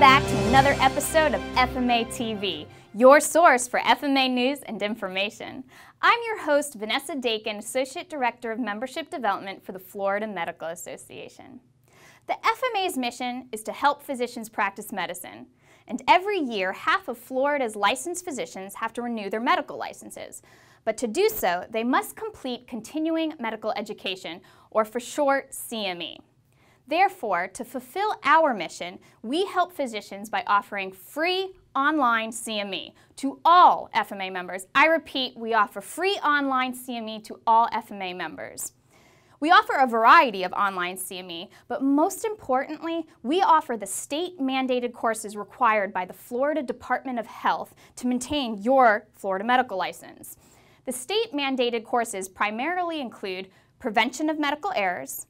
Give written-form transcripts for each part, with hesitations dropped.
back to another episode of FMA-TV, your source for FMA news and information. I'm your host, Vanessa, Associate Director of Membership Development for the Florida Medical Association. The FMA's mission is to help physicians practice medicine, and every year half of Florida's licensed physicians have to renew their medical licenses. But to do so, they must complete continuing medical education, or for short, CME. Therefore, to fulfill our mission, we help physicians by offering free online CME to all FMA members. I repeat, we offer free online CME to all FMA members. We offer a variety of online CME, but most importantly, we offer the state-mandated courses required by the Florida Department of Health to maintain your Florida medical license. The state-mandated courses primarily include prevention of medical errors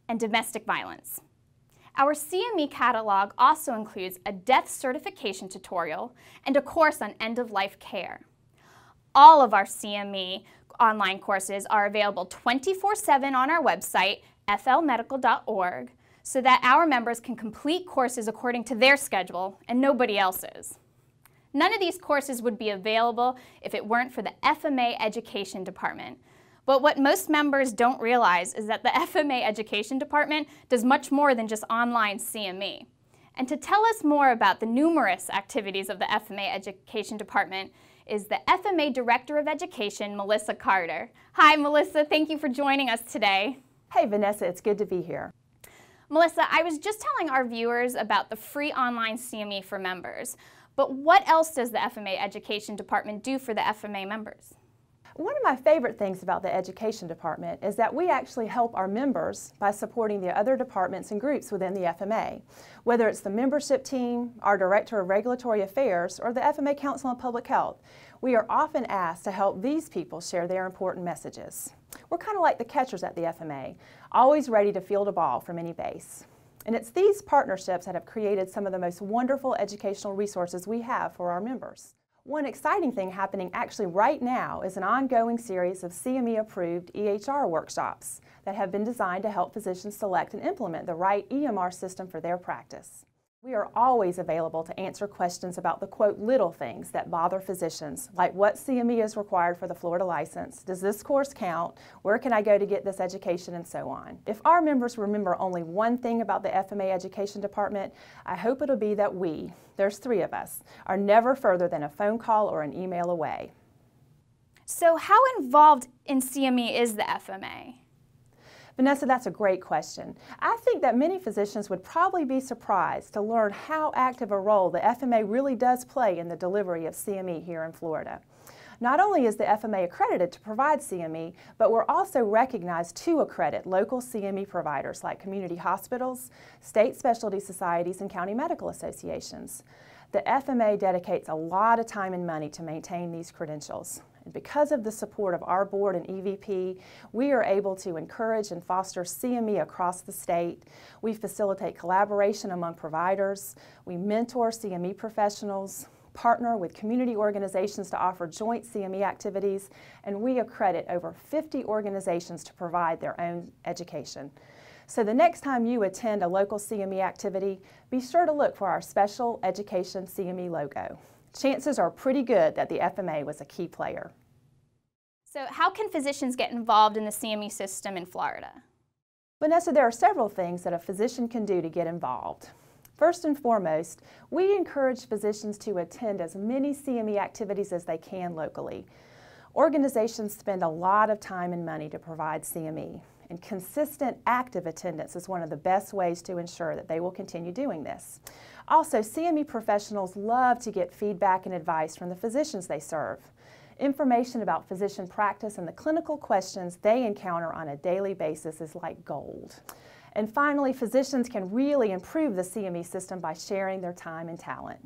and domestic violence. Our CME catalog also includes a death certification tutorial and a course on end-of-life care. All of our CME online courses are available 24/7 on our website, flmedical.org, so that our members can complete courses according to their schedule and nobody else's. None of these courses would be available if it weren't for the FMA Education Department. But what most members don't realize is that the FMA Education Department does much more than just online CME. And to tell us more about the numerous activities of the FMA Education Department is the FMA Director of Education, Melissa Carter. Hi, Melissa. Thank you for joining us today. Hey, Vanessa. It's good to be here. Melissa, I was just telling our viewers about the free online CME for members. But what else does the FMA Education Department do for the FMA members? One of my favorite things about the Education Department is that we actually help our members by supporting the other departments and groups within the FMA, whether it's the membership team, our Director of Regulatory Affairs, or the FMA Council on Public Health. We are often asked to help these people share their important messages. We're kind of like the catchers at the FMA, always ready to field a ball from any base. And it's these partnerships that have created some of the most wonderful educational resources we have for our members. One exciting thing happening actually right now is an ongoing series of CME-approved EHR workshops that have been designed to help physicians select and implement the right EMR system for their practice. We are always available to answer questions about the, quote, little things that bother physicians, like what CME is required for the Florida license, does this course count, where can I go to get this education, and so on. If our members remember only one thing about the FMA Education Department, I hope it'll be that we, there's 3 of us, are never further than a phone call or an email away. So how involved in CME is the FMA? Vanessa, that's a great question. I think that many physicians would probably be surprised to learn how active a role the FMA really does play in the delivery of CME here in Florida. Not only is the FMA accredited to provide CME, but we're also recognized to accredit local CME providers like community hospitals, state specialty societies, and county medical associations. The FMA dedicates a lot of time and money to maintain these credentials. And because of the support of our board and EVP, we are able to encourage and foster CME across the state. We facilitate collaboration among providers. We mentor CME professionals, partner with community organizations to offer joint CME activities, and we accredit over 50 organizations to provide their own education. So the next time you attend a local CME activity, be sure to look for our Special Education CME logo. Chances are pretty good that the FMA was a key player. So how can physicians get involved in the CME system in Florida? Vanessa, there are several things that a physician can do to get involved. First and foremost, we encourage physicians to attend as many CME activities as they can locally. Organizations spend a lot of time and money to provide CME, and consistent active attendance is one of the best ways to ensure that they will continue doing this. Also, CME professionals love to get feedback and advice from the physicians they serve. Information about physician practice and the clinical questions they encounter on a daily basis is like gold. And finally, physicians can really improve the CME system by sharing their time and talent.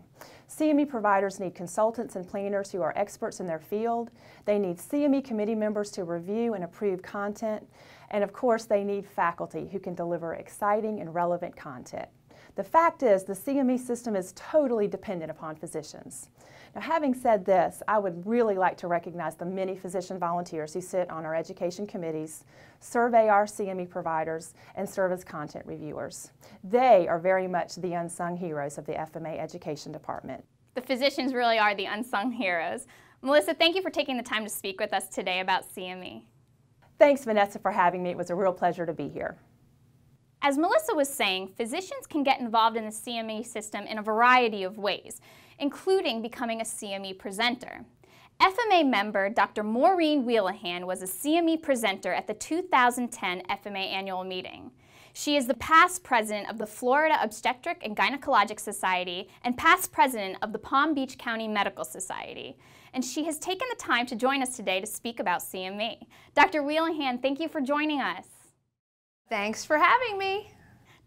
CME providers need consultants and planners who are experts in their field. They need CME committee members to review and approve content. And of course, they need faculty who can deliver exciting and relevant content. The fact is, the CME system is totally dependent upon physicians. Now, having said this, I would really like to recognize the many physician volunteers who sit on our education committees, survey our CME providers, and serve as content reviewers. They are very much the unsung heroes of the FMA Education Department. The physicians really are the unsung heroes. Melissa, thank you for taking the time to speak with us today about CME. Thanks, Vanessa, for having me. It was a real pleasure to be here. As Melissa was saying, physicians can get involved in the CME system in a variety of ways, including becoming a CME presenter. FMA member Dr. Maureen Whelihan was a CME presenter at the 2010 FMA annual meeting. She is the past president of the Florida Obstetric and Gynecologic Society and past president of the Palm Beach County Medical Society. And she has taken the time to join us today to speak about CME. Dr. Whelihan, thank you for joining us. Thanks for having me.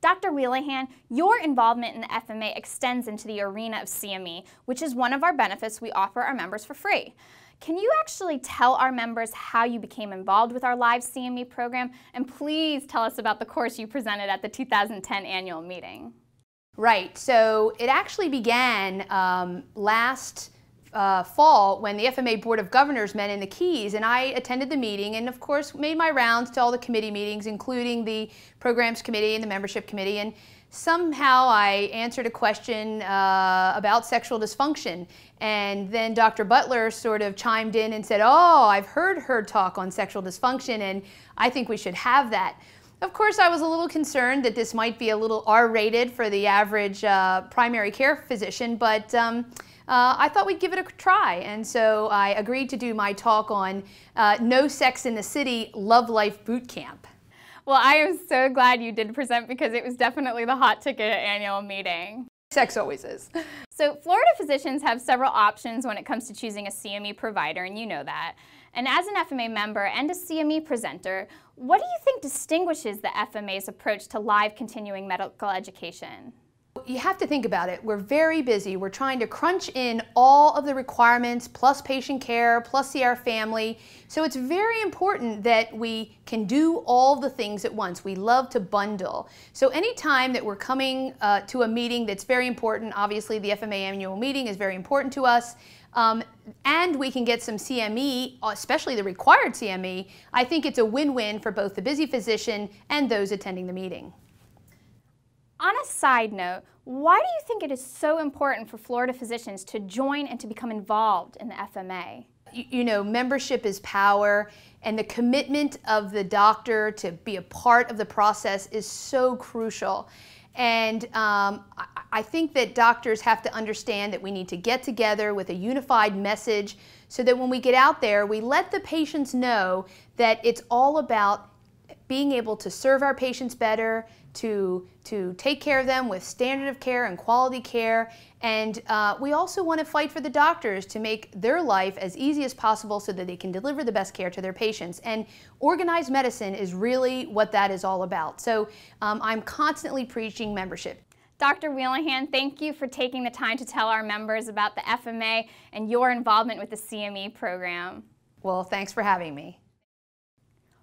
Dr. Whelihan, your involvement in the FMA extends into the arena of CME, which is one of our benefits we offer our members for free. Can you actually tell our members how you became involved with our live CME program? And please tell us about the course you presented at the 2010 annual meeting. Right, so it actually began last fall when the FMA Board of Governors met in the Keys, and I attended the meeting and of course made my rounds to all the committee meetings, including the Programs Committee and the Membership Committee, and somehow I answered a question about sexual dysfunction, and then Dr. Butler sort of chimed in and said, "Oh, I've heard her talk on sexual dysfunction and I think we should have that." Of course, I was a little concerned that this might be a little R-rated for the average primary care physician, but I thought we'd give it a try, and so I agreed to do my talk on No Sex in the City Love Life Boot Camp. Well, I am so glad you did present because it was definitely the hot ticket at annual meeting. Sex always is. So Florida physicians have several options when it comes to choosing a CME provider, and you know that. And as an FMA member and a CME presenter, what do you think distinguishes the FMA's approach to live continuing medical education? You have to think about it. We're very busy. We're trying to crunch in all of the requirements, plus patient care, plus see our family. So it's very important that we can do all the things at once. We love to bundle. So anytime that we're coming to a meeting that's very important, obviously the FMA annual meeting is very important to us, and we can get some CME, especially the required CME, I think it's a win-win for both the busy physician and those attending the meeting. On a side note, why do you think it is so important for Florida physicians to join and to become involved in the FMA? You know, membership is power, and the commitment of the doctor to be a part of the process is so crucial. And I think that doctors have to understand that we need to get together with a unified message so that when we get out there, we let the patients know that it's all about being able to serve our patients better, to take care of them with standard of care and quality care, and we also want to fight for the doctors to make their life as easy as possible so that they can deliver the best care to their patients. And organized medicine is really what that is all about. So I'm constantly preaching membership. Dr. Whelihan, thank you for taking the time to tell our members about the FMA and your involvement with the CME program. Well, thanks for having me.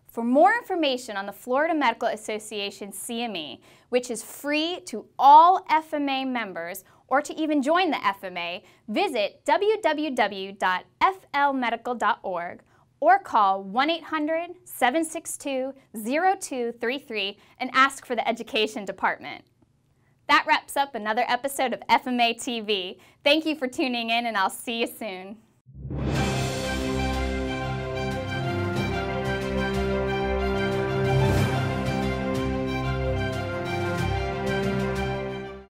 For more information on the Florida Medical Association CME, which is free to all FMA members, or to even join the FMA, visit www.flmedical.org or call 1-800-762-0233 and ask for the Education Department. That wraps up another episode of FMA TV. Thank you for tuning in, and I'll see you soon.